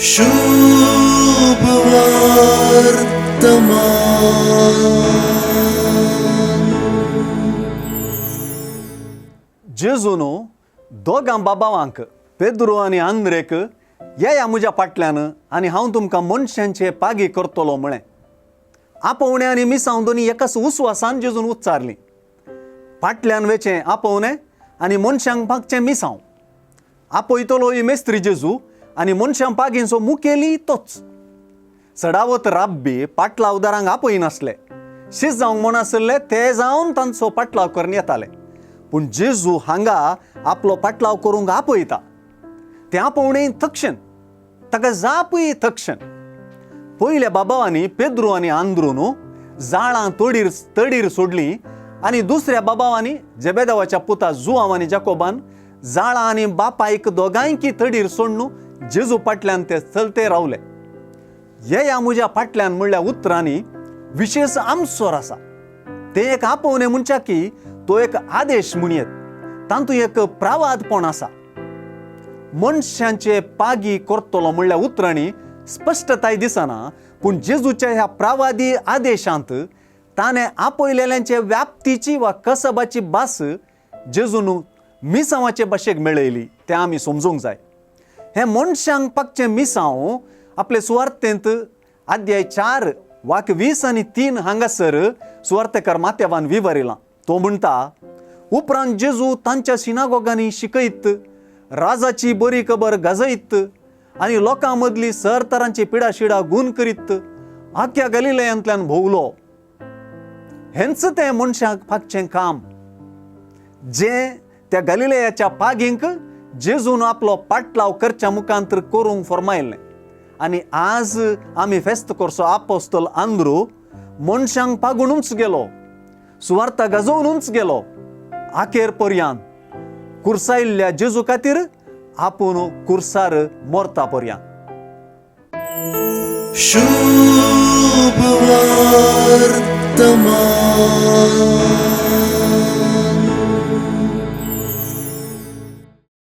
शुभ वर्तमान. जेजून दोगां बाबांक पेद्रो आनी आंद्रेक येया म्हज्या फाटल्यान आनी हांव तुमकां मनशांचे पागी करतलो म्हळें. आपोवणें आनी मिसांव दोनी एकाच उस्वासान जेजून उच्चारलीं. फाटल्यान वेचें आपोवणें आनी मनशांक पागचें मिसांव. आपयतलो ही मेस्त्री जेजू आनी मनशां पागींचो मुखेली तोच. चडावत राब्बी पाटलावदारांक आपयनासले. शीज जावंक म्हण आसले ते जावन तांचो पाटलाव करून येताले. पूण जेजू हांगा आपलो पाटलाव करूंक आपयता. तें आपोवणें तक्षण, ताका जापय तक्षण. पयल्या बाबावांनी पेद्रो आनी आंद्रू जाळां तडीर सोडलीं आनी दुसऱ्या बाबावांनी जेबेदावाच्या पुता जुआंव आनी जाकोबान जाळां आनी बापायक दोगांयकी तडीर सोडून जेजू फाटल्यान ते चलते रावले. येया म्हज्या फाटल्यान म्हणल्या उतरांनी विशेश आमसोर आसा. तें एक आपोवणें म्हणच्या की तो एक आदेश म्हणयेत. तातूंत एक प्रावादपण आसा. मनशांचे पागी करतलो म्हणल्या उतरांनी स्पश्टताय दिसना. पूण जेजूच्या ह्या प्रावादी आदेशांत ताणें आपयलेल्यांचे व्याप्तीची वा कसबाची भास जेजून मिसांवाचे भाशेक मेळयली. तें आमी समजूंक जाय. हें मनशांक पागचें मिसांव आपले सुवार्तेंत अध्याय 4 वाक्य 20 आनी 3 हांगासर सुवार्तेकार माथेवान विवरिलां. तो म्हणटा, उपरांत जेजू तांच्या सिनागोगांनी शिकयत, राजाची बरी खबर गाजयत आनी लोकां मदली सरतरांची पिडाशिडा गूण करीत आख्या गलिलयांतल्यान भोंवलो. हेंच तें मनशांक पागचें काम, जें त्या गलिलयाच्या पागींक जेजून आपलो पाटलाव करच्या मुखांतर करूंक फरमायलें. आनी आज आमी फेस्त करचो आपोस्तल आंद्रू मनशांक पागूनूच गेलो, सुवार्ता गाजोवनूच गेलो, आखेर पर्यांत कुर्सायिल्ल्या जेजू खातीर आपूण कुर्सार मोरता पर्यांत. शुभ वर्तमान.